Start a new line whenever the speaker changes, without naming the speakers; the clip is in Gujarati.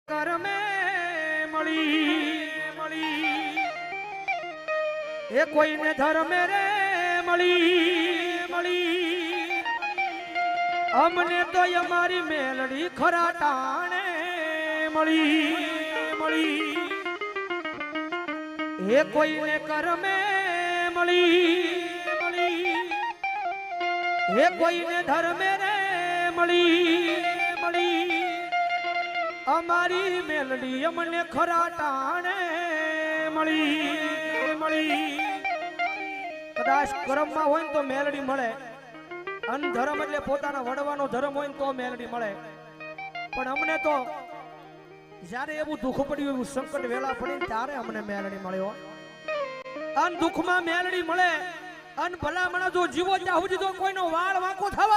કરમે મળી મળી એ કોઈને ધર્મે રે મળી મળી અમને તો અમારી મેલડી ખરા ટાણે મળી મળી એ કોઈને કરમે મળી મળી એ કોઈને ધર્મે રે મળી મળી અમારી મેલડી અમને ખરા ટાણે મળી મળી કદાચ કર્મમાં હોય ને તો મેલડી મળે અનધર્મ એટલે પોતાના વડવાનો ધર્મ હોય ને તો મેલડી મળે પણ અમને તો જ્યારે એવું દુઃખ પડ્યું એવું સંકટ વેલા પડી ત્યારે અમને મેલડી મળ્યો અન દુઃખમાં મેલડી મળે અન ભલામણા જો જીવો ત્યાં સુધી તો કોઈનો વાળ વાંકો થવા